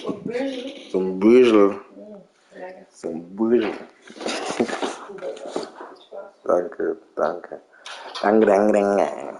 Zum Büschel. Zum Büschel. Danke, danke. Danke, danke, danke.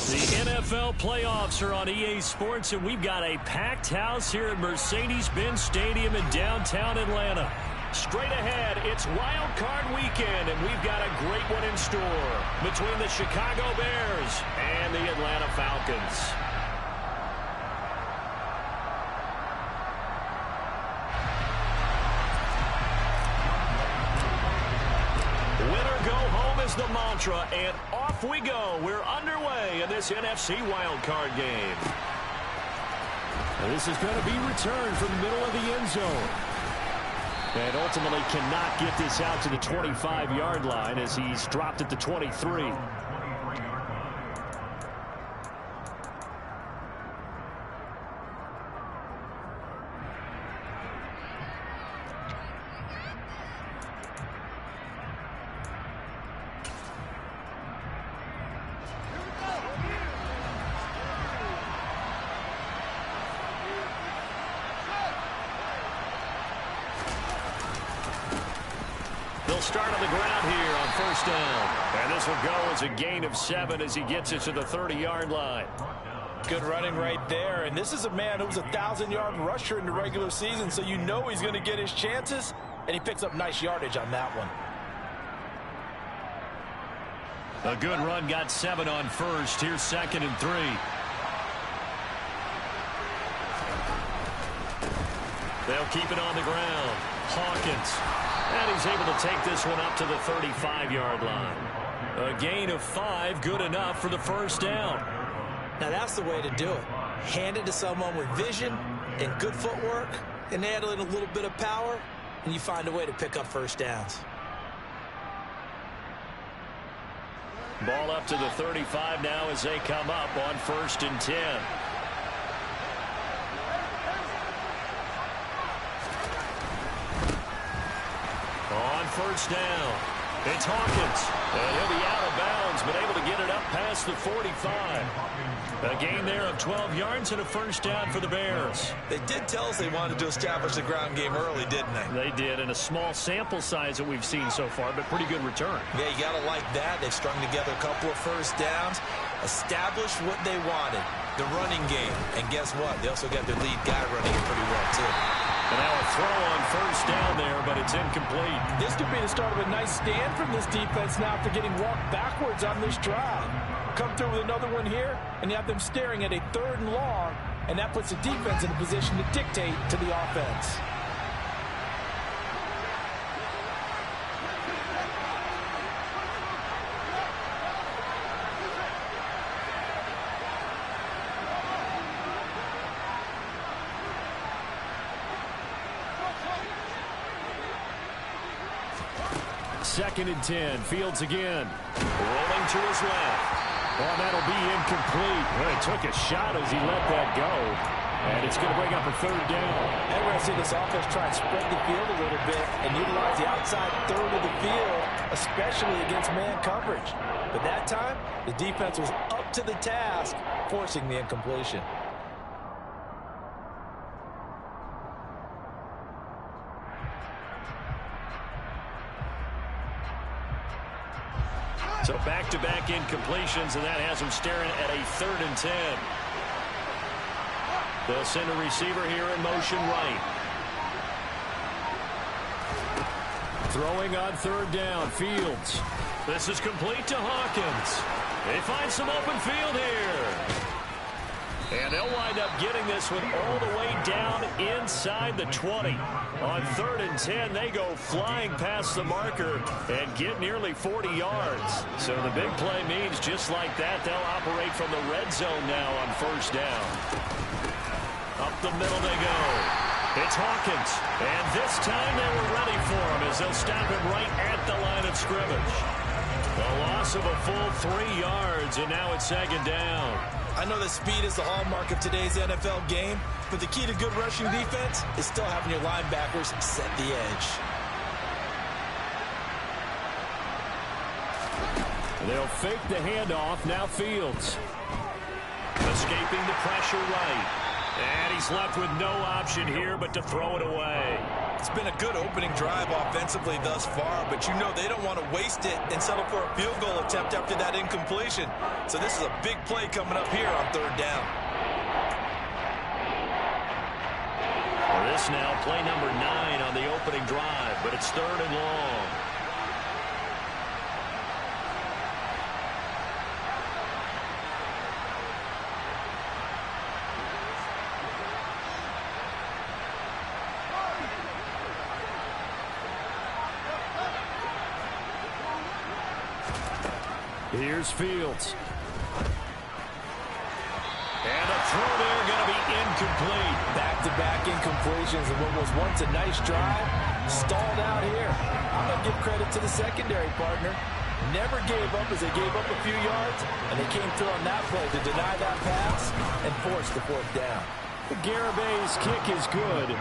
The NFL playoffs are on EA Sports, and we've got a packed house here at Mercedes-Benz Stadium in downtown Atlanta. Straight ahead, it's Wildcard weekend, and we've got a great one in store between the Chicago Bears and the Atlanta Falcons. Winner go home is the mantra, and off we go. We're underway in this NFC wildcard game. And this is going to be returned from the middle of the end zone. And ultimately cannot get this out to the 25-yard line as he's dropped at the 23. They'll start on the ground here on first down. And this will go as a gain of 7 as he gets it to the 30-yard line. Good running right there. And this is a man who was a 1,000-yard rusher in the regular season, so you know he's going to get his chances, and he picks up nice yardage on that one. A good run, got 7 on first. Here's 2nd and 3. They'll keep it on the ground. Hawkins. And he's able to take this one up to the 35-yard line. A gain of 5, good enough for the first down. Now that's the way to do it. Hand it to someone with vision and good footwork, and add in a little bit of power, and you find a way to pick up first downs. Ball up to the 35 now as they come up on 1st and 10. On first down, it's Hawkins. And he'll be out of bounds, but able to get it up past the 45. A gain there of 12 yards and a first down for the Bears. They did tell us they wanted to establish the ground game early, didn't they? They did, in a small sample size that we've seen so far, but pretty good return. Yeah, you got to like that. They've strung together a couple of first downs, established what they wanted, the running game. And guess what? They also got their lead guy running it pretty well, too. And now a throw on first down there, but it's incomplete. This could be the start of a nice stand from this defense now after getting walked backwards on this drive. Come through with another one here, and you have them staring at a 3rd and long, and that puts the defense in a position to dictate to the offense. 2nd and 10. Fields again. Rolling to his left. Oh, that'll be incomplete. Well, he took a shot as he let that go. And it's going to bring up a 3rd down. And we're going to see this offense try and spread the field a little bit and utilize the outside 3rd of the field, especially against man coverage. But that time, the defense was up to the task, forcing the incompletion. So back-to-back incompletions, and that has them staring at a 3rd and 10. They'll send a receiver here in motion right. Throwing on 3rd down, Fields. This is complete to Hawkins. They find some open field here. And they'll wind up getting this one all the way down inside the 20. On 3rd and 10, they go flying past the marker and get nearly 40 yards. So the big play means just like that, they'll operate from the red zone now on 1st down. Up the middle they go. It's Hawkins. And this time they were ready for him as they'll stop him right at the line of scrimmage. A loss of a full 3 yards, and now it's 2nd down. I know that speed is the hallmark of today's NFL game, but the key to good rushing defense is still having your linebackers set the edge. They'll fake the handoff. Now Fields. Escaping the pressure right. And he's left with no option here but to throw it away. It's been a good opening drive offensively thus far, but you know they don't want to waste it and settle for a field goal attempt after that incompletion. So this is a big play coming up here on 3rd down. Well, this now play number 9 on the opening drive, but it's 3rd and long. Here's Fields. And a throw there going to be incomplete. Back-to-back incompletions of what was once a nice drive. Stalled out here. I'm going to give credit to the secondary partner. Never gave up as they gave up a few yards, and they came through on that play to deny that pass and force the 4th down. Garabay's kick is good.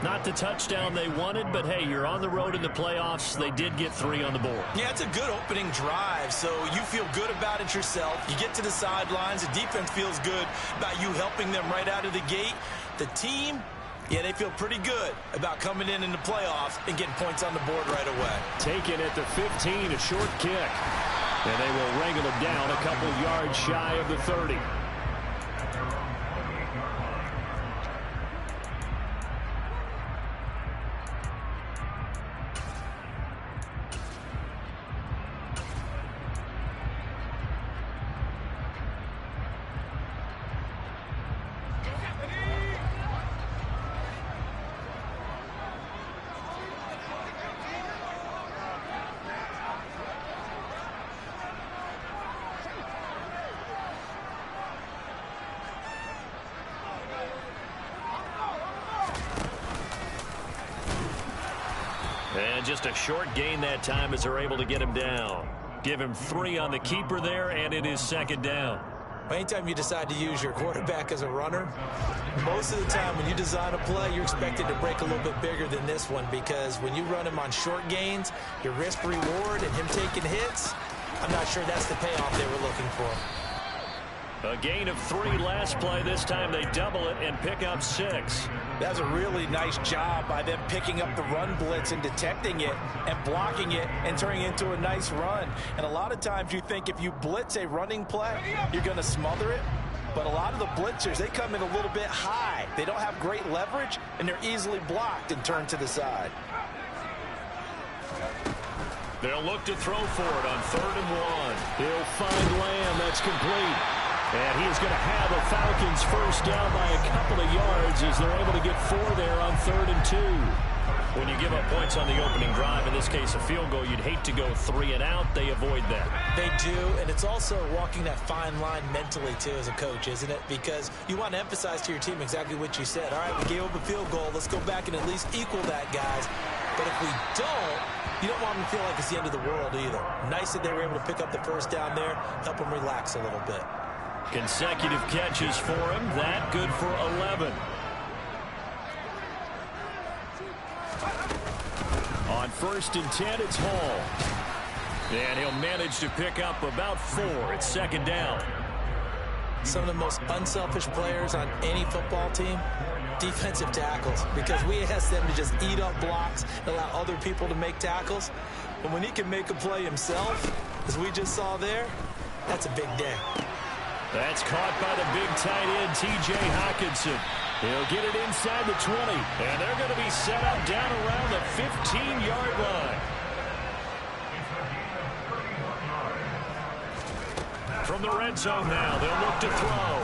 Not the touchdown they wanted, but hey, you're on the road in the playoffs. They did get 3 on the board. Yeah, it's a good opening drive, so you feel good about it yourself. You get to the sidelines. The defense feels good about you helping them right out of the gate. The team, yeah, they feel pretty good about coming in the playoffs and getting points on the board right away. Taken at the 15, a short kick. And they will wrangle it down a couple yards shy of the 30. And just a short gain that time as they're able to get him down. Give him 3 on the keeper there, and it is 2nd down. Anytime you decide to use your quarterback as a runner, most of the time when you design a play, you're expected to break a little bit bigger than this one, because when you run him on short gains, your risk-reward and him taking hits, I'm not sure that's the payoff they were looking for. A gain of 3 last play. This time they double it and pick up 6. That's a really nice job by them picking up the run blitz and detecting it and blocking it and turning it into a nice run. And a lot of times you think if you blitz a running play, you're going to smother it. But a lot of the blitzers, they come in a little bit high. They don't have great leverage, and they're easily blocked and turned to the side. They'll look to throw for it on 3rd and 1. He'll find Lamb. That's complete. And he's going to have the Falcons first down by a couple of yards as they're able to get 4 there on 3rd and 2. When you give up points on the opening drive, in this case a field goal, you'd hate to go 3 and out. They avoid that. They do, and it's also walking that fine line mentally, too, as a coach, isn't it? Because you want to emphasize to your team exactly what you said. All right, we gave up a field goal. Let's go back and at least equal that, guys. But if we don't, you don't want them to feel like it's the end of the world either. Nice that they were able to pick up the first down there, help them relax a little bit. Consecutive catches for him. That good for 11. On 1st and 10, it's Hall. And he'll manage to pick up about 4. It's 2nd down. Some of the most unselfish players on any football team, defensive tackles, because we ask them to just eat up blocks and allow other people to make tackles. But when he can make a play himself, as we just saw there, that's a big day. That's caught by the big tight end, T.J. Hockenson. He'll get it inside the 20, and they're going to be set up down around the 15-yard line. From the red zone now, they'll look to throw.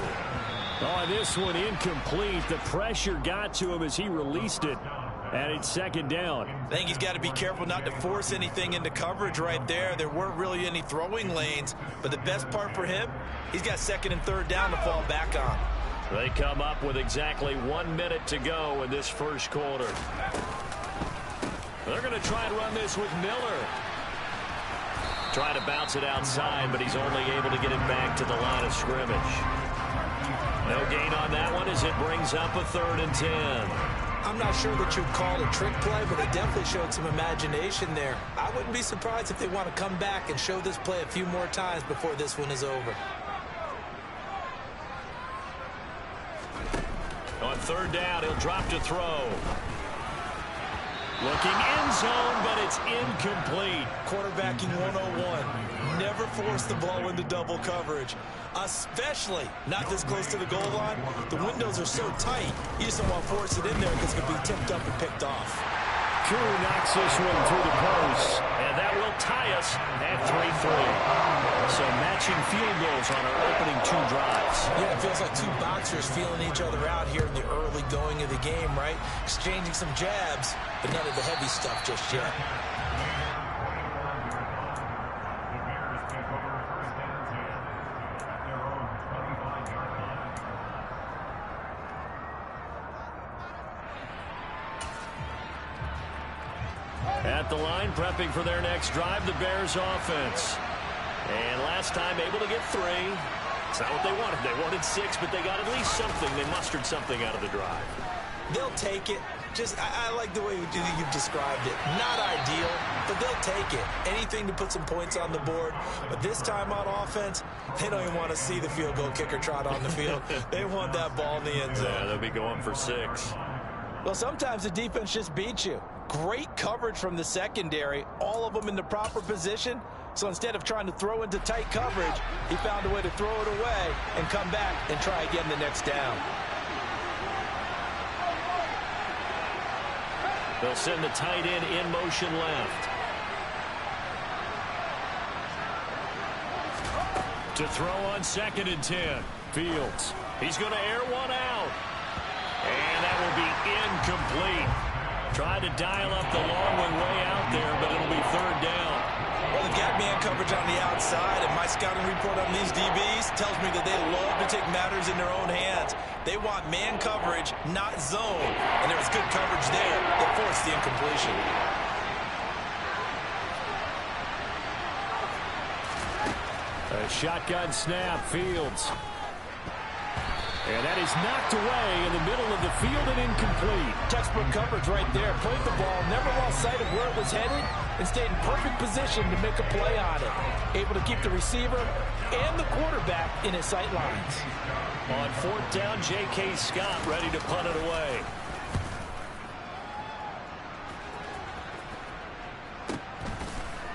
Oh, this one incomplete. The pressure got to him as he released it, and it's 2nd down. I think he's got to be careful not to force anything into coverage right there. There weren't really any throwing lanes, but the best part for him, he's got 2nd and 3rd down to fall back on. They come up with exactly 1 minute to go in this first quarter. They're going to try and run this with Miller. Try to bounce it outside, but he's only able to get it back to the line of scrimmage. No gain on that one as it brings up a 3rd and 10. I'm not sure that you'd call it a trick play, but they definitely showed some imagination there. I wouldn't be surprised if they want to come back and show this play a few more times before this one is over. On 3rd down, he'll drop to throw. Looking end zone, but it's incomplete. Quarterbacking 101. Never force the ball into double coverage, especially not this close to the goal line. The windows are so tight, you just don't want to force it in there because it could be tipped up and picked off. Koo knocks this one through the post, and that will tie us at 3-3. So matching field goals on our opening 2 drives. Yeah, it feels like 2 boxers feeling each other out here in the early going of the game, right? Exchanging some jabs, but none of the heavy stuff just yet. At the line, prepping for their next drive, the Bears offense. And last time able to get 3. It's not what they wanted. They wanted 6, but they got at least something. They mustered something out of the drive. They'll take it. I like the way you've described it. Not ideal, but they'll take it. Anything to put some points on the board. But this time on offense, they don't even want to see the field goal kicker trot on the field. They want that ball in the end zone. Yeah, they'll be going for 6. Well, sometimes the defense just beats you. Great coverage from the secondary, all of them in the proper position. So instead of trying to throw into tight coverage, he found a way to throw it away and come back and try again the next down. They'll send the tight end in motion left. To throw on 2nd and 10. Fields. He's going to air one out. And that will be incomplete. Tried to dial up the long one way out there, but it'll be 3rd down. Well, they've got man coverage on the outside, and my scouting report on these DBs tells me that they love to take matters in their own hands. They want man coverage, not zone. And there was good coverage there that forced the incompletion. A shotgun snap, Fields. And that is knocked away in the middle of the field and incomplete. Textbook coverage right there. Played the ball, never lost sight of where it was headed, and stayed in perfect position to make a play on it. Able to keep the receiver and the quarterback in his sight lines. On 4th down, J.K. Scott ready to punt it away.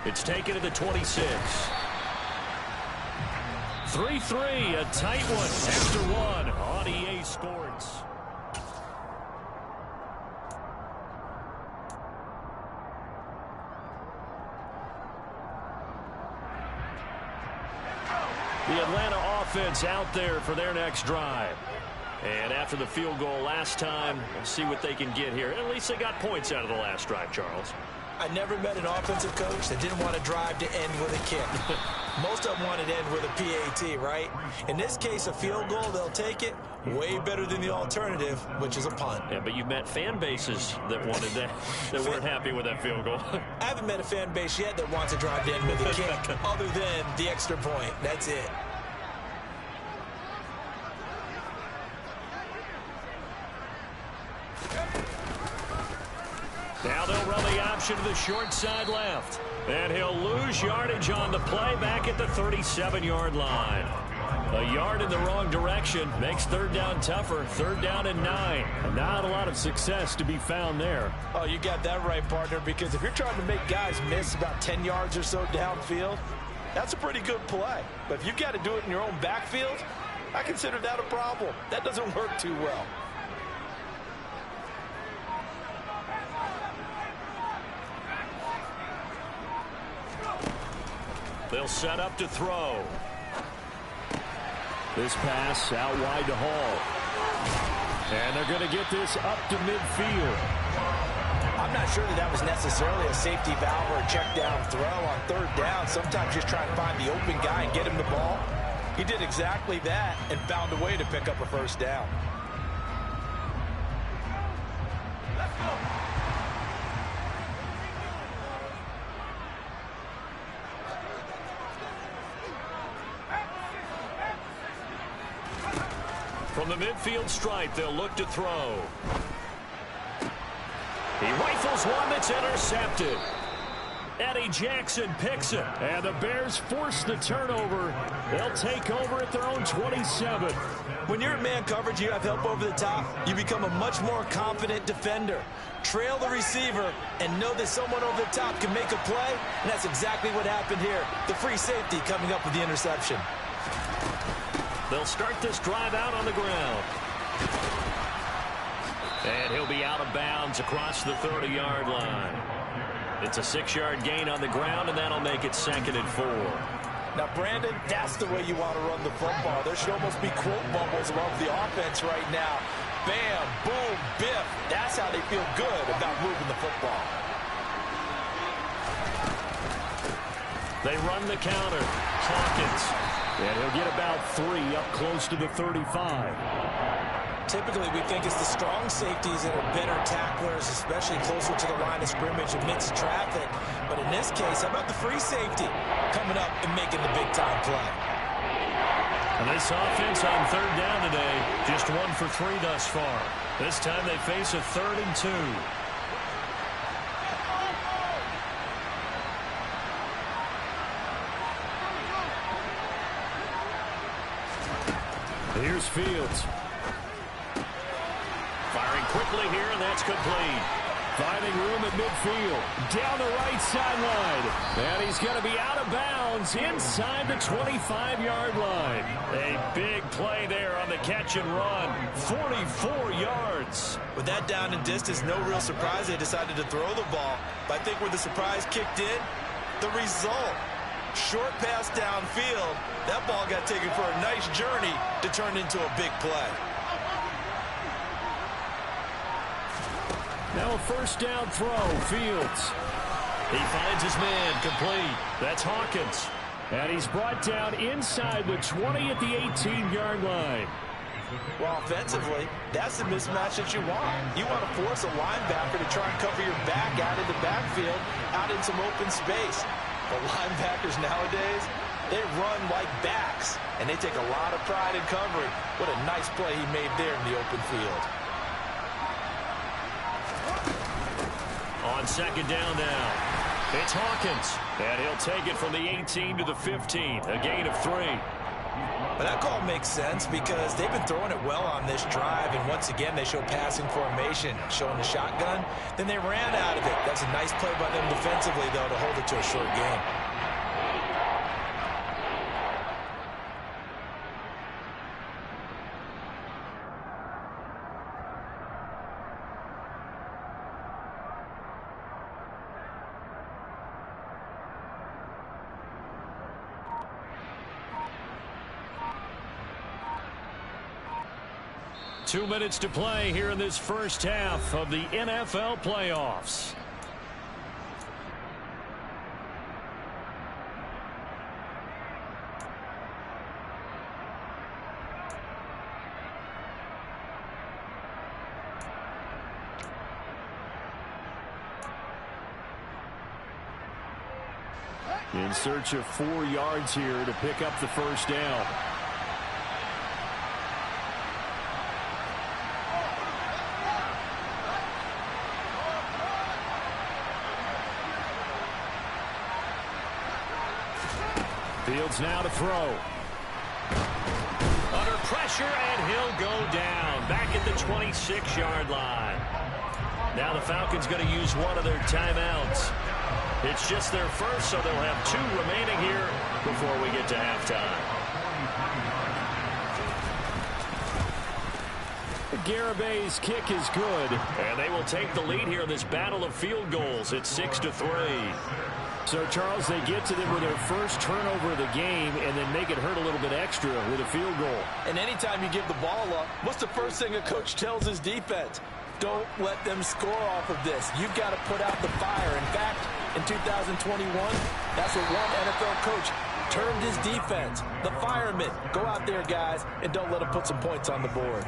It's taken to the 26. 3-3, a tight one after 1 on EA Sports. The Atlanta offense out there for their next drive. And after the field goal last time, we'll see what they can get here. At least they got points out of the last drive, Charles. I never met an offensive coach that didn't want to drive to end with a kick. Most of them wanted to end with a PAT, right? In this case, a field goal, they'll take it. Way better than the alternative, which is a punt. Yeah, but you've met fan bases that wanted that, that weren't happy with that field goal. I haven't met a fan base yet that wants to drive to end with a kick other than the extra point. That's it. Now they'll run the option to the short side left. And he'll lose yardage on the play back at the 37-yard line. A yard in the wrong direction makes third down tougher. Third down and 9. Not a lot of success to be found there. Oh, you got that right, partner, because if you're trying to make guys miss about 10 yards or so downfield, that's a pretty good play. But if you got to do it in your own backfield, I consider that a problem. That doesn't work too well. They'll set up to throw. This pass out wide to Hall. And they're going to get this up to midfield. I'm not sure that was necessarily a safety valve or a check down throw on third down. Sometimes just try and find the open guy and get him the ball. He did exactly that and found a way to pick up a first down. Let's go. From the midfield stripe, they'll look to throw. He rifles one that's intercepted. Eddie Jackson picks it. And the Bears force the turnover. They'll take over at their own 27. When you're in man coverage, you have help over the top, you become a much more confident defender. Trail the receiver and know that someone over the top can make a play, and that's exactly what happened here. The free safety coming up with the interception. They'll start this drive out on the ground. And he'll be out of bounds across the 30-yard line. It's a 6-yard gain on the ground, and that'll make it 2nd and 4. Now, Brandon, that's the way you want to run the football. There should almost be quote bubbles above the offense right now. Bam, boom, biff. That's how they feel good about moving the football. They run the counter. Hawkins. And he'll get about 3 up close to the 35. Typically, we think it's the strong safeties that are better tacklers, especially closer to the line of scrimmage amidst traffic. But in this case, how about the free safety coming up and making the big-time play? And this offense on third down today, just 1 for 3 thus far. This time they face a 3rd and 2. Here's Fields. Firing quickly here, and that's complete. Finding room at midfield. Down the right sideline. And he's going to be out of bounds inside the 25-yard line. A big play there on the catch and run. 44 yards. With that down and distance, no real surprise they decided to throw the ball. But I think where the surprise kicked in, the result. Short pass downfield. That ball got taken for a nice journey to turn into a big play. Now a first down throw. Fields. He finds his man complete. That's Hawkins. And he's brought down inside the 20 at the 18-yard line. Well, offensively, that's the mismatch that you want. You want to force a linebacker to try and cover your back out in the backfield, out in some open space. The linebackers nowadays, they run like backs, and they take a lot of pride in covering. What a nice play he made there in the open field. On second down now, it's Hawkins, and he'll take it from the 18 to the 15, a gain of 3. But that call makes sense because they've been throwing it well on this drive, and once again they show passing formation, showing the shotgun. Then they ran out of it. That's a nice play by them defensively, though, to hold it to a short game. Two minutes to play here in this first half of the NFL playoffs. In search of 4 yards here to pick up the first down. Fields now to throw. Under pressure, and he'll go down. Back at the 26-yard line. Now the Falcons going to use one of their timeouts. It's just their first, so they'll have 2 remaining here before we get to halftime. Garabay's kick is good, and they will take the lead here in this battle of field goals at 6-3. So, Charles, they get to them with their first turnover of the game and then make it hurt a little bit extra with a field goal. And anytime you give the ball up, what's the first thing a coach tells his defense? Don't let them score off of this. You've got to put out the fire. In fact, in 2021, that's what one NFL coach termed his defense. The firemen. Go out there, guys, and don't let them put some points on the board.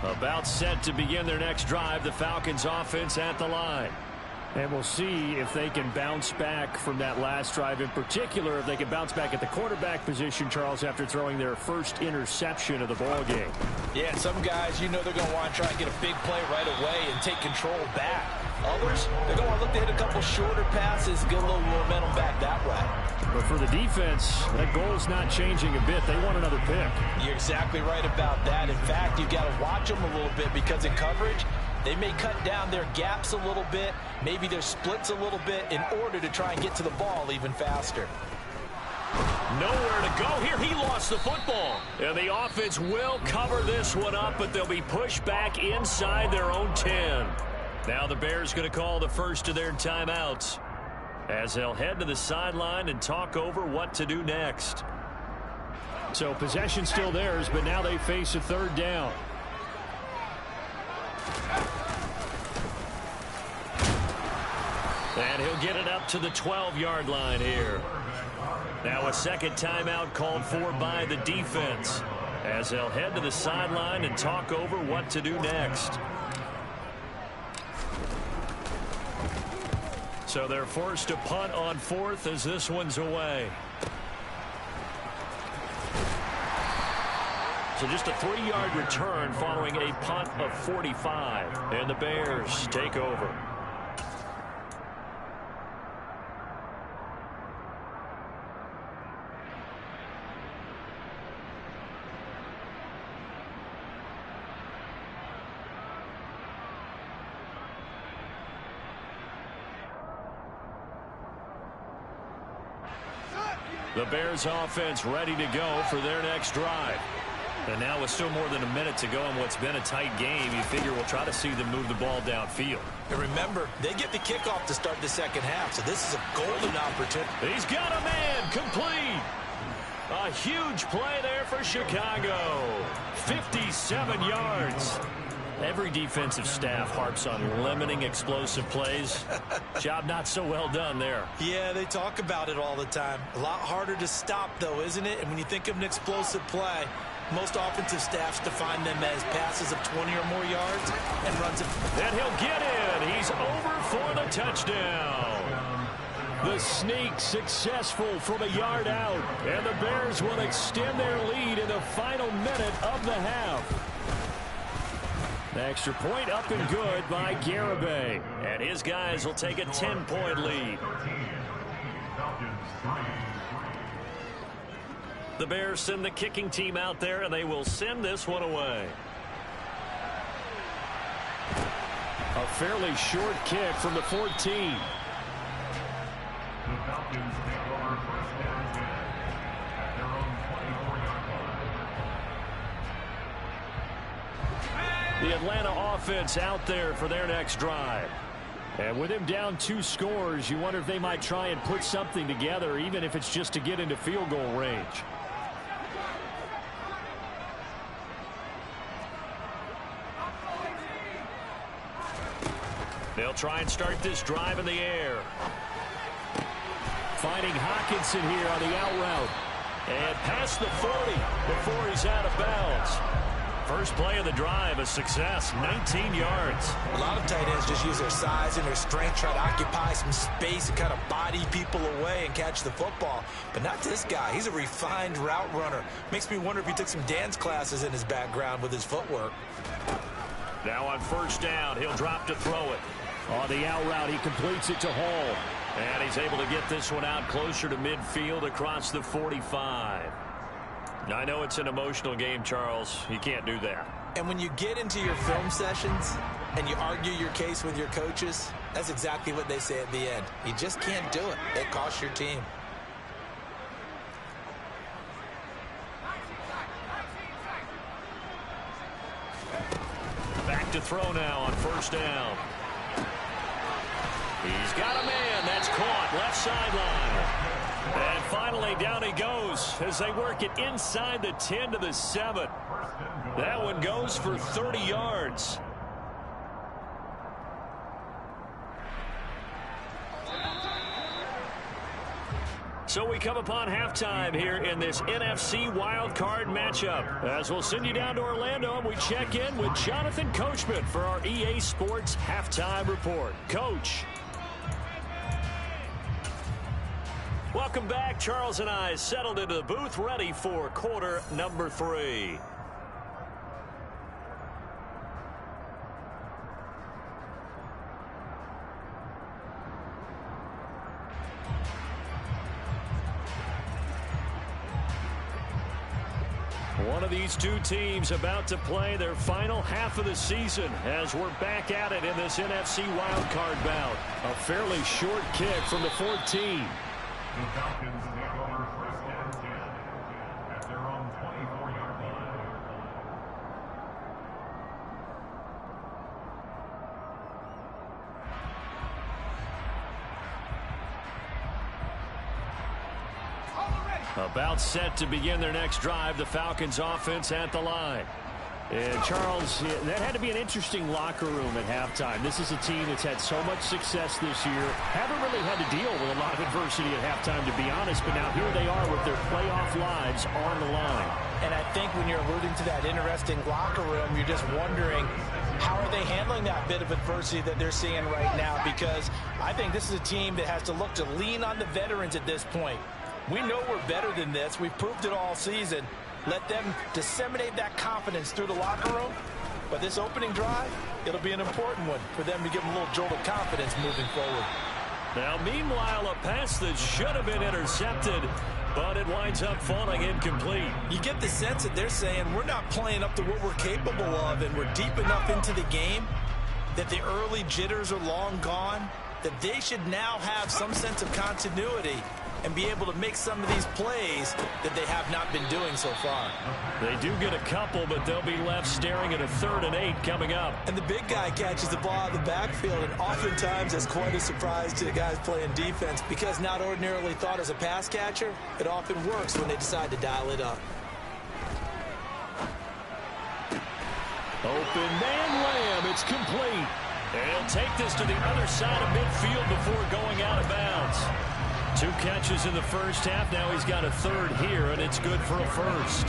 About set to begin their next drive, the Falcons offense at the line. And we'll see if they can bounce back from that last drive. In particular, if they can bounce back at the quarterback position, Charles, after throwing their first interception of the ball game. Yeah, some guys, you know they're going to want to try and get a big play right away and take control back. Others, they're going to look to hit a couple shorter passes, get a little momentum back that way. But for the defense, that goal's not changing a bit. They want another pick. You're exactly right about that. In fact, you've got to watch them a little bit because in coverage, they may cut down their gaps a little bit, maybe their splits a little bit in order to try and get to the ball even faster. Nowhere to go here. He lost the football. And the offense will cover this one up, but they'll be pushed back inside their own 10. Now the Bears going to call the first of their timeouts as they'll head to the sideline and talk over what to do next. So possession still theirs, but now they face a third down. And he'll get it up to the 12-yard line here. Now a second timeout called for by the defense as they'll head to the sideline and talk over what to do next. So they're forced to punt on 4th as this one's away. So just a 3-yard return following a punt of 45. And the Bears take over. The Bears offense ready to go for their next drive. And now with still more than a minute to go in what's been a tight game, you figure we'll try to see them move the ball downfield. And remember, they get the kickoff to start the second half, so this is a golden opportunity. He's got a man complete. A huge play there for Chicago. 57 yards. Every defensive staff harps on limiting explosive plays. Job not so well done there. Yeah, they talk about it all the time. A lot harder to stop, though, isn't it? And when you think of an explosive play, most offensive staffs define them as passes of 20 or more yards and runs it. And he'll get in. He's over for the touchdown. The sneak successful from a yard out. And the Bears will extend their lead in the final minute of the half. The extra point up and good by Garibay. And his guys will take a 10-point lead. The Bears send the kicking team out there, and they will send this one away. A fairly short kick from the 14. The Atlanta offense out there for their next drive. And with him down 2 scores, you wonder if they might try and put something together, even if it's just to get into field goal range. They'll try and start this drive in the air. Finding Hockenson here on the out route. And past the 40 before he's out of bounds. First play of the drive, a success, 19 yards. A lot of tight ends just use their size and their strength, try to occupy some space and kind of body people away and catch the football. But not this guy. He's a refined route runner. Makes me wonder if he took some dance classes in his background with his footwork. Now on first down, he'll drop to throw it. On the out route, he completes it to Hall. And he's able to get this one out closer to midfield across the 45. I know it's an emotional game, Charles. You can't do that. And when you get into your film sessions and you argue your case with your coaches, that's exactly what they say at the end. You just can't do it. It costs your team. Back to throw now on first down. He's got a man. That's caught. Left sideline. And finally, down he goes as they work it inside the 10 to the 7. That one goes for 30 yards. So we come upon halftime here in this NFC Wildcard matchup. As we'll send you down to Orlando, and we check in with Jonathan Coachman for our EA Sports Halftime Report. Coach. Welcome back. Charles and I settled into the booth, ready for quarter number 3. One of these two teams about to play their final half of the season as we're back at it in this NFC wildcard bout. A fairly short kick from the 14. The Falcons take over first and 10 at their own 24-yard line. About set to begin their next drive, the Falcons offense at the line. And Charles, that had to be an interesting locker room at halftime. This is a team that's had so much success this year. Haven't really had to deal with a lot of adversity at halftime, to be honest. But now here they are with their playoff lives on the line. And I think when you're alluding to that interesting locker room, you're just wondering, how are they handling that bit of adversity that they're seeing right now? Because I think this is a team that has to look to lean on the veterans at this point. We know we're better than this. We've proved it all season. Let them disseminate that confidence through the locker room. But this opening drive, it'll be an important one for them to give them a little jolt of confidence moving forward. Now, meanwhile, a pass that should have been intercepted, but it winds up falling incomplete. You get the sense that they're saying we're not playing up to what we're capable of, and we're deep enough into the game that the early jitters are long gone, that they should now have some sense of continuity and be able to make some of these plays that they have not been doing so far. They do get a couple, but they'll be left staring at a 3rd and 8 coming up. And the big guy catches the ball out of the backfield, and oftentimes that's quite a surprise to the guys playing defense, because not ordinarily thought as a pass catcher, it often works when they decide to dial it up. Open man Lamb, it's complete. And he'll take this to the other side of midfield before going out of bounds. 2 catches in the first half. Now he's got a 3rd here, and it's good for a 1st.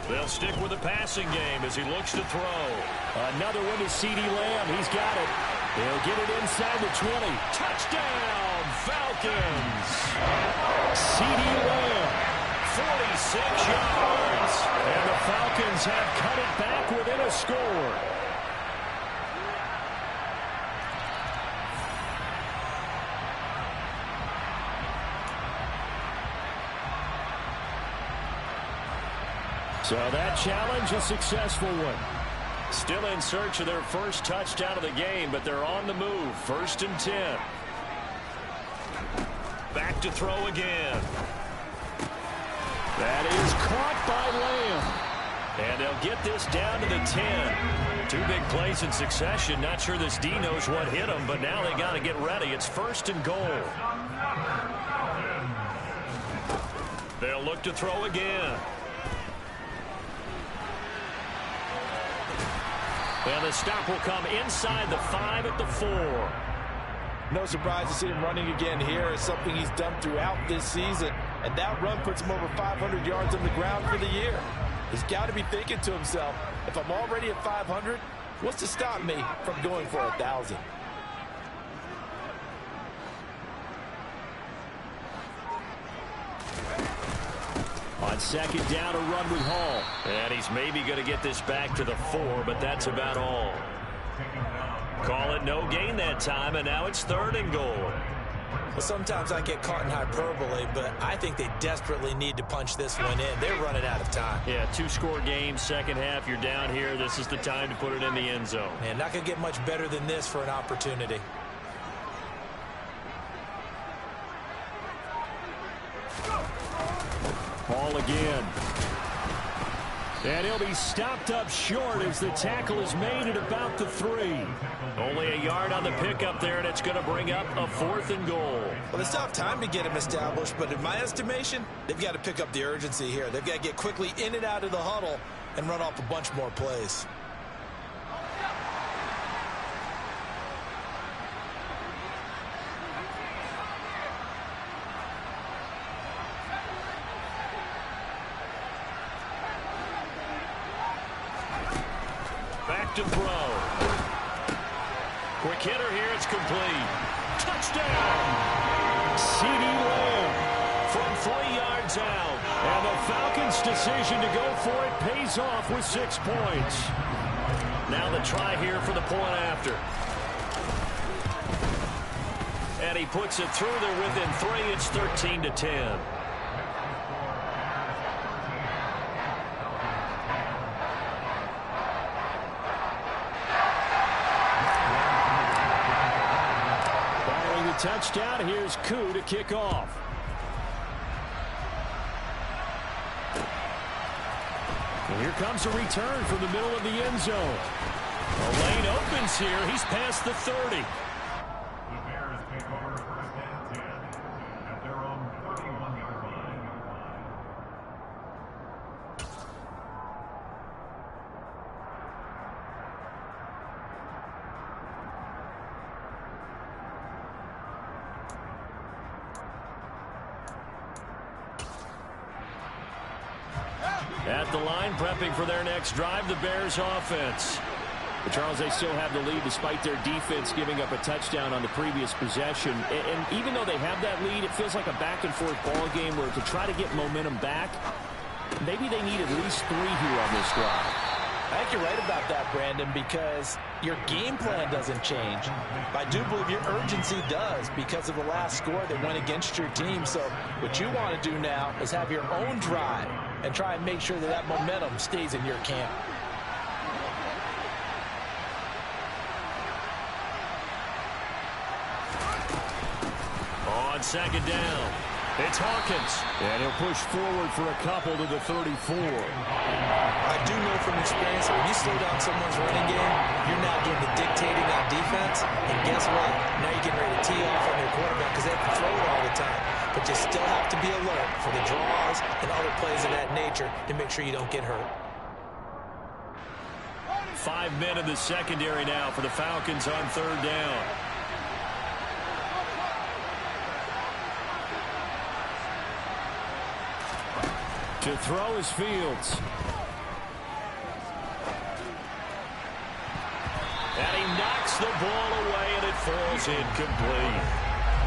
They'll stick with the passing game as he looks to throw. Another one to C.D. Lamb. He's got it. He'll get it inside the 20. Touchdown, Falcons. C.D. Lamb, 46 yards. And the Falcons have cut it back within a score. So that challenge, a successful one. Still in search of their first touchdown of the game, but they're on the move. 1st and 10. Back to throw again. That is caught by Lamb. And they'll get this down to the 10. 2 big plays in succession. Not sure this D knows what hit him, but now they got to get ready. It's 1st and goal. They'll look to throw again. And the stop will come inside the 5 at the 4. No surprise to see him running again here. It's something he's done throughout this season. And that run puts him over 500 yards on the ground for the year. He's got to be thinking to himself, if I'm already at 500, what's to stop me from going for 1,000? On second down, a run with Hall. And he's maybe going to get this back to the 4, but that's about all. Call it no gain that time, and now it's 3rd and goal. Well, sometimes I get caught in hyperbole, but I think they desperately need to punch this one in. They're running out of time. Yeah, 2-score game, second half, you're down here. This is the time to put it in the end zone. Man, not going to get much better than this for an opportunity. Ball again. And he'll be stopped up short as the tackle is made at about the 3. Only a yard on the pickup there, and it's going to bring up a 4th and goal. Well, they still have time to get him established, but in my estimation, they've got to pick up the urgency here. They've got to get quickly in and out of the huddle and run off a bunch more plays. Back to throw. Quick hitter here, it's complete. Touchdown! CD Lamb from 3 yards out. And the Falcons' decision to go for it pays off with 6 points. Now the try here for the point after. And he puts it through there within 3. It's 13-10. Touchdown. Here's Koo to kick off. And here comes a return from the middle of the end zone. The lane opens here. He's past the 30. The Bears take over 1st and 10 at their own 31-yard line. At the line, prepping for their next drive, the Bears offense. But Charles, they still have the lead despite their defense giving up a touchdown on the previous possession. And even though they have that lead, it feels like a back-and-forth ball game where to try to get momentum back, maybe they need at least 3 here on this drive. I think you're right about that, Brandon, because your game plan doesn't change. I do believe your urgency does because of the last score that went against your team. So what you want to do now is have your own drive and try and make sure that that momentum stays in your camp. On second down, it's Hawkins. And he'll push forward for a couple to the 34. I do know from experience that when you slow down someone's running game, you're now doing the dictating on defense. And guess what? Now you're getting ready to tee off on your quarterback because they have to throw it all the time. But you still have to be alert for the draws and other plays of that nature to make sure you don't get hurt. 5 men in the secondary now for the Falcons on 3rd down. To throw is Fields. And he knocks the ball away, and it falls incomplete.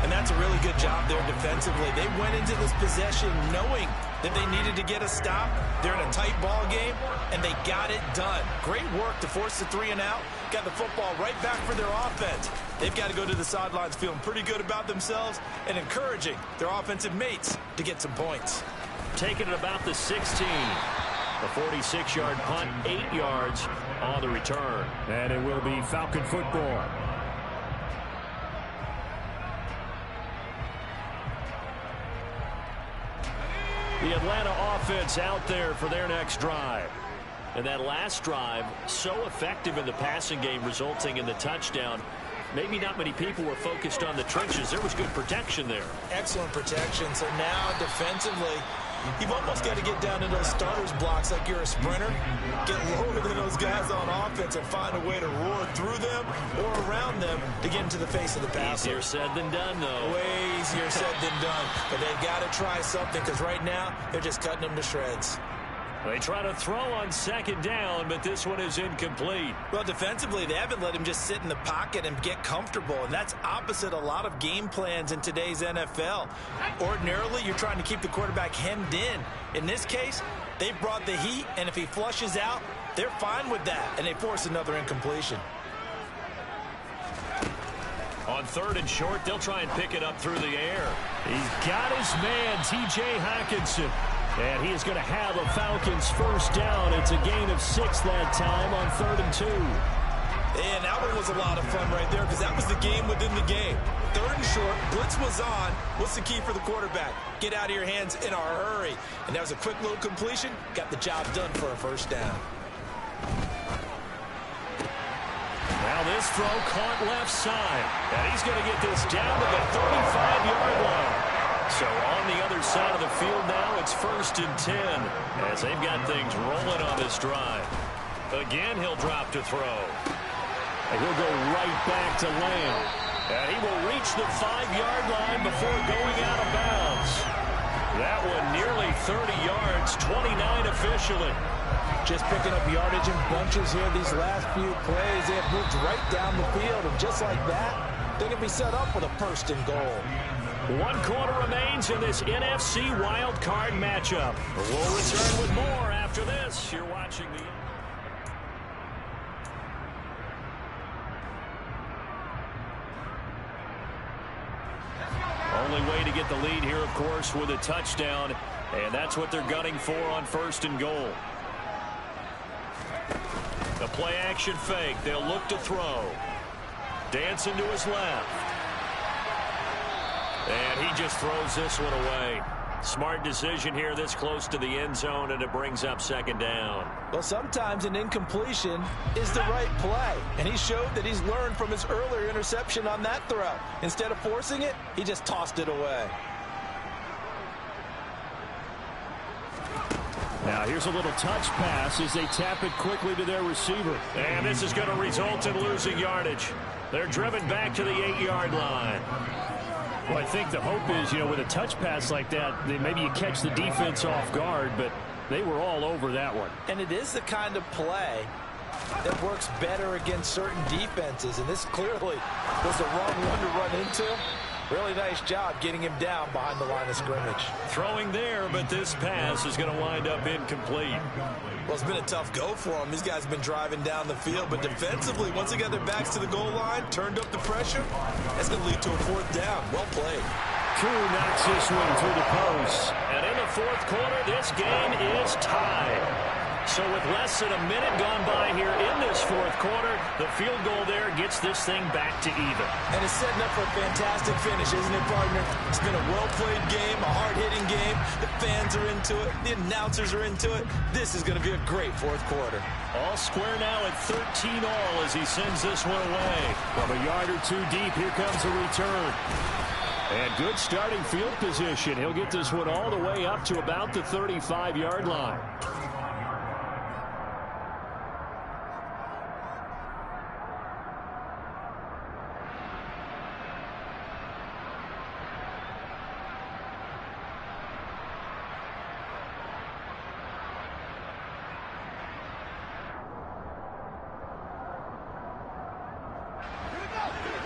And that's a really good job there defensively. They went into this possession knowing that they needed to get a stop. They're in a tight ball game, and they got it done. Great work to force the 3 and out. Got the football right back for their offense. They've got to go to the sidelines feeling pretty good about themselves and encouraging their offensive mates to get some points. Taking it about the 16. A 46-yard punt, 8 yards on the return. And it will be Falcon football. The Atlanta offense out there for their next drive. And that last drive, so effective in the passing game, resulting in the touchdown. Maybe not many people were focused on the trenches. There was good protection there. Excellent protection. So now defensively, You've almost got to get down in those starters blocks like you're a sprinter. Get lower than those guys on offense and find a way to roar through them or around them to get into the face of the passer. Easier said than done, though. Way easier said than done. But they've got to try something because right now they're just cutting them to shreds. They try to throw on second down, but this one is incomplete. Well, defensively, they haven't let him just sit in the pocket and get comfortable, and that's opposite a lot of game plans in today's NFL. Ordinarily, you're trying to keep the quarterback hemmed in. In this case, they brought the heat, and if he flushes out, they're fine with that, and they force another incompletion. On third and short, they'll try and pick it up through the air. He's got his man, T.J. Hockenson. And he is going to have a Falcons first down. It's a gain of 6 that time on 3rd and 2. And that one was a lot of fun right there because that was the game within the game. 3rd and short, blitz was on. What's the key for the quarterback? Get out of your hands in a hurry. And that was a quick little completion. Got the job done for a first down. Now this throw caught left side. And he's going to get this down to the 35-yard line. So on the other side of the field now, it's 1st and 10 as they've got things rolling on this drive. Again, he'll drop to throw. And he'll go right back to Lamb. And he will reach the 5-yard line before going out of bounds. That one nearly 30 yards, 29 officially. Just picking up yardage in bunches here these last few plays. They have moved right down the field, and just like that, they can be set up with a 1st and goal. 1 quarter remains in this NFC Wildcard matchup. We'll return with more after this. You're watching the... Only way to get the lead here, of course, with a touchdown. And that's what they're gunning for on 1st and goal. The play action fake. They'll look to throw. Dancing to his left. And he just throws this one away. Smart decision here this close to the end zone, and it brings up 2nd down. Well, sometimes an incompletion is the right play, and he showed that he's learned from his earlier interception on that throw. Instead of forcing it, he just tossed it away. Now here's a little touch pass as they tap it quickly to their receiver. And this is going to result in losing yardage. They're driven back to the 8-yard line. Well, I think the hope is, with a touch pass like that, maybe you catch the defense off guard, but they were all over that one. And it is the kind of play that works better against certain defenses, and this clearly was the wrong one to run into. Really nice job getting him down behind the line of scrimmage. Throwing there, but this pass is going to wind up incomplete. Well, it's been a tough go for them. These guys have been driving down the field, but defensively, once they got their backs to the goal line, turned up the pressure, that's going to lead to a 4th down. Well played. Koo knocks this one through the post. And in the 4th quarter, this game is tied. So with less than a minute gone by here in this 4th quarter, the field goal there gets this thing back to even. And it's setting up for a fantastic finish, isn't it, partner? It's been a well-played game, a hard-hitting game. The fans are into it. The announcers are into it. This is going to be a great 4th quarter. All square now at 13 all as he sends this one away. From a yard or 2 deep, here comes a return. And good starting field position. He'll get this one all the way up to about the 35-yard line.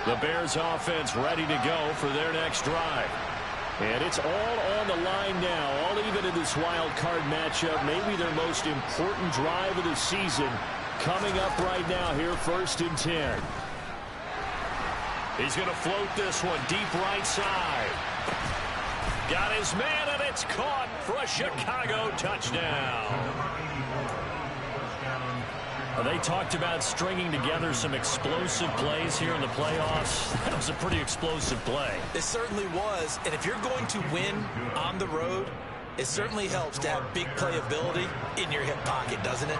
The Bears offense ready to go for their next drive. And it's all on the line now, all even in this wild card matchup. Maybe their most important drive of the season coming up right now here, 1st and 10. He's going to float this one deep right side. Got his man, and it's caught for a Chicago touchdown. They talked about stringing together some explosive plays here in the playoffs. That was a pretty explosive play. It certainly was. And if you're going to win on the road, it certainly helps to have big playability in your hip pocket, doesn't it?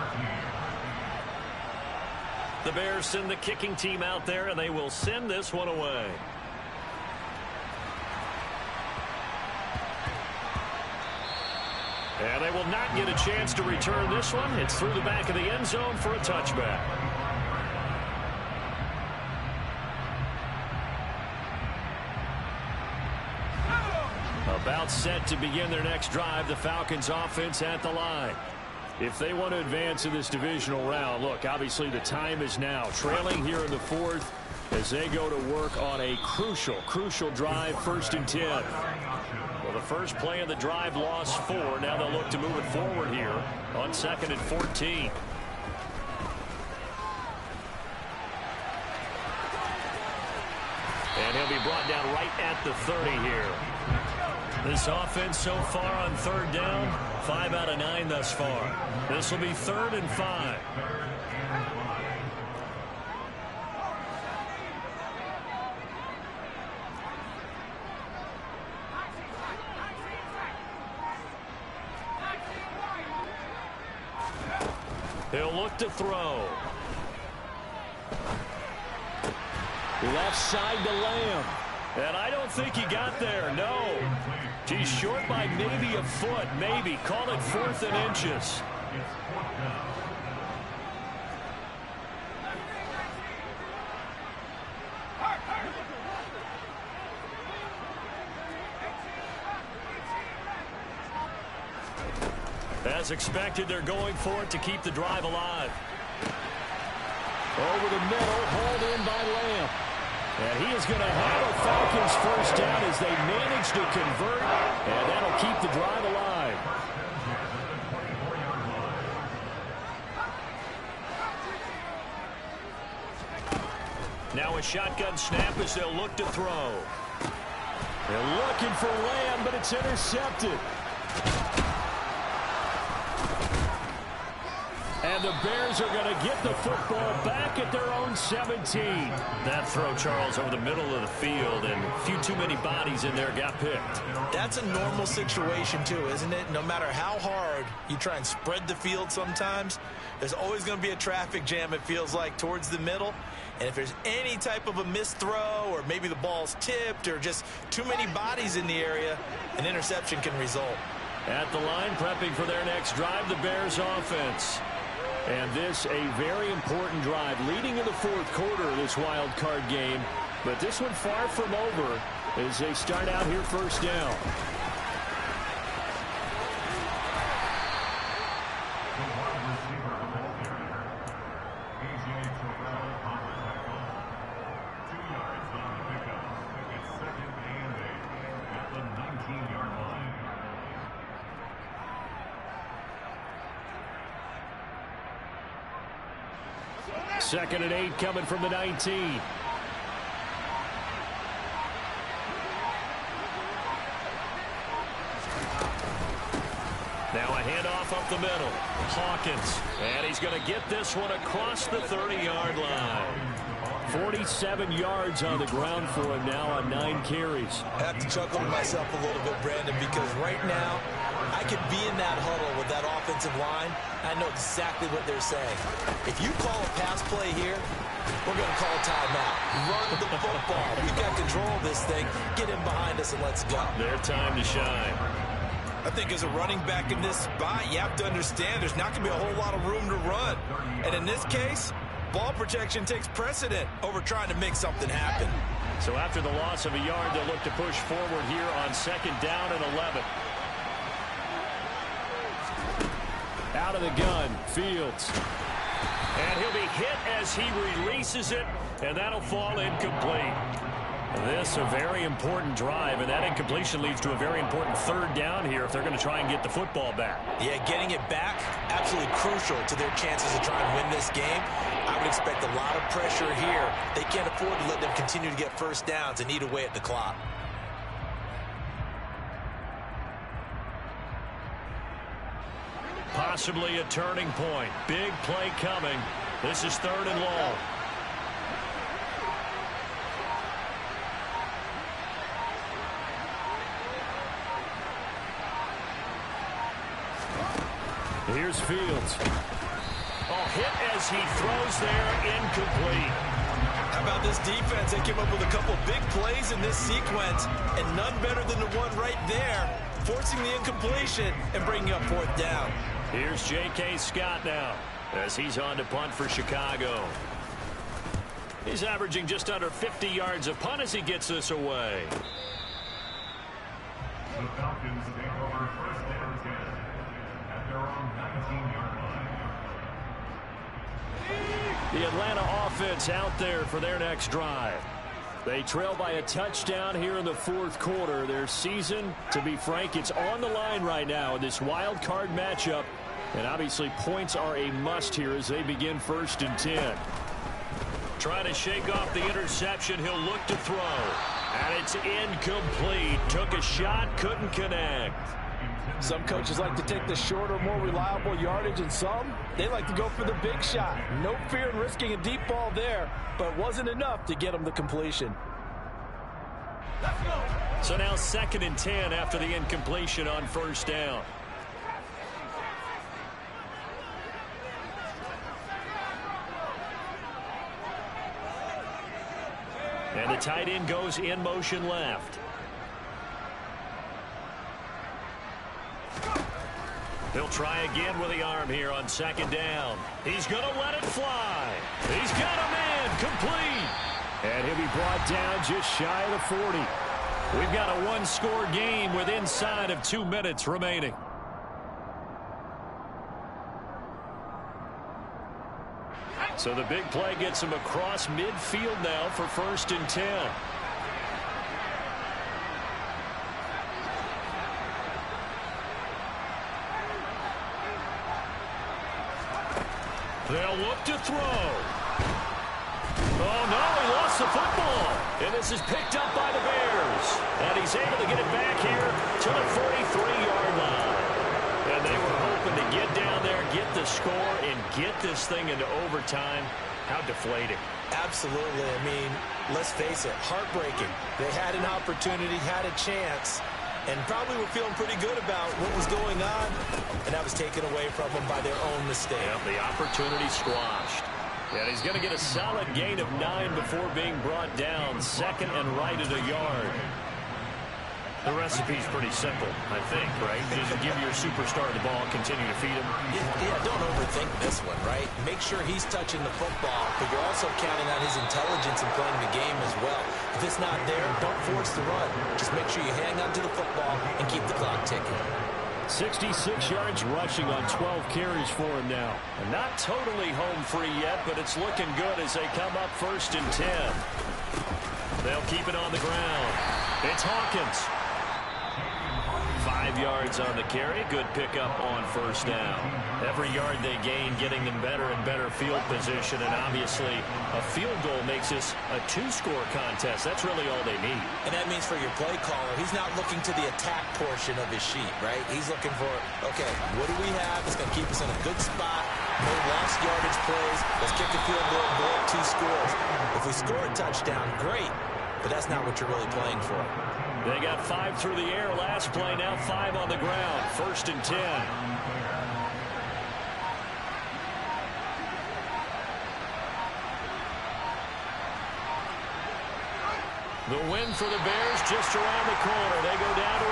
The Bears send the kicking team out there, and they will send this one away. And they will not get a chance to return this one. It's through the back of the end zone for a touchback. About set to begin their next drive, the Falcons offense at the line. If they want to advance in this divisional round, look, obviously the time is now. Trailing here in the fourth as they go to work on a crucial drive, 1st and 10. Well, the first play of the drive lost 4. Now they'll look to move it forward here on 2nd and 14. And he'll be brought down right at the 30 here. This offense so far on 3rd down, 5 out of 9 thus far. This will be 3rd and 5. He'll look to throw. Left side to Lamb. And I don't think he got there, no. He's short by maybe a foot, maybe. Call it 4th and inches. As expected, they're going for it to keep the drive alive. Over the middle, hauled in by Lamb. And he is going to have a Falcons 1st down as they manage to convert, and that'll keep the drive alive. Now a shotgun snap as they'll look to throw. They're looking for Lamb, but it's intercepted. And the Bears are going to get the football back at their own 17. That throw, Charles, over the middle of the field, and a few too many bodies in there got picked. That's a normal situation, too, isn't it? No matter how hard you try and spread the field sometimes, there's always going to be a traffic jam, it feels like, towards the middle. And if there's any type of a missed throw, or maybe the ball's tipped, or just too many bodies in the area, an interception can result. At the line, prepping for their next drive, the Bears offense. And this a very important drive leading in the 4th quarter of this wild card game. But this one far from over as they start out here 1st down. Second and 8 coming from the 19. Now a handoff up the middle. Hawkins. And he's going to get this one across the 30-yard line. 47 yards on the ground for him now on 9 carries. I have to chuckle to myself a little bit, Brandon, because right now I could be in that huddle with that offensive line. I know exactly what they're saying. If you call a pass play here, we're going to call a timeout. Run the football. We've got control of this thing. Get in behind us and let's go. Their time to shine. I think as a running back in this spot, you have to understand there's not going to be a whole lot of room to run. And in this case, ball protection takes precedent over trying to make something happen. So after the loss of a yard, they'll look to push forward here on 2nd down and 11. Out of the gun, Fields. And he'll be hit as he releases it, and that'll fall incomplete. This a very important drive, and that incompletion leads to a very important 3rd down here if they're going to try and get the football back. Yeah, getting it back, absolutely crucial to their chances to try and win this game. I would expect a lot of pressure here. They can't afford to let them continue to get 1st downs and eat away at the clock. Possibly a turning point. Big play coming. This is 3rd and long. Here's Fields. Oh, hit as he throws there, incomplete. How about this defense, they came up with a couple big plays in this sequence, and none better than the one right there, forcing the incompletion and bringing up 4th down. Here's J.K. Scott now as he's on to punt for Chicago. He's averaging just under 50 yards a punt as he gets this away. The Falcons take over 1st and 10 at their own 19-yard line. The Atlanta offense out there for their next drive. They trail by a touchdown here in the 4th quarter. Their season, to be frank, it's on the line right now in this wild card matchup. And obviously points are a must here as they begin 1st and 10. Trying to shake off the interception. He'll look to throw. And it's incomplete. Took a shot, couldn't connect. Some coaches like to take the shorter, more reliable yardage, and some, they like to go for the big shot. No fear in risking a deep ball there, but wasn't enough to get them the completion. So now 2nd and 10 after the incompletion on 1st down. And the tight end goes in motion left. He'll try again with the arm here on 2nd down. He's going to let it fly. He's got a man complete. And he'll be brought down just shy of the 40. We've got a 1-score game with inside of 2 minutes remaining. So the big play gets him across midfield now for 1st and 10. They'll look to throw. Oh, no, he lost the football. And this is picked up by the Bears. And he's able to get it back here to the 43-yard line. And they were hoping to get down there, get the score, and get this thing into overtime. How deflating. Absolutely. I mean, let's face it, heartbreaking. They had an opportunity, had a chance, and probably were feeling pretty good about what was going on, and that was taken away from them by their own mistake. Yep, the opportunity squashed. And he's going to get a solid gain of 9 before being brought down. 2nd and right at a yard. The recipe's pretty simple, I think, right? Just give your superstar the ball, continue to feed him. Yeah, don't overthink this one, right? Make sure he's touching the football, but you're also counting on his intelligence in playing the game as well. If it's not there, don't force the run. Just make sure you hang on to the football and keep the clock ticking. 66 yards rushing on 12 carries for him now. And not totally home free yet, but it's looking good as they come up 1st and 10. They'll keep it on the ground. It's Hawkins. 5 yards on the carry. Good pickup on 1st down. Every yard they gain, getting them better and better field position. And obviously, a field goal makes this a 2-score contest. That's really all they need. And that means for your play caller, he's not looking to the attack portion of his sheet, right? He's looking for, okay, what do we have? It's going to keep us in a good spot. No lost yardage plays. Let's kick a field goal and go up 2 scores. If we score a touchdown, great. But that's not what you're really playing for. They got 5 through the air last play, now 5 on the ground. 1st and 10. The win for the Bears just around the corner. They go down to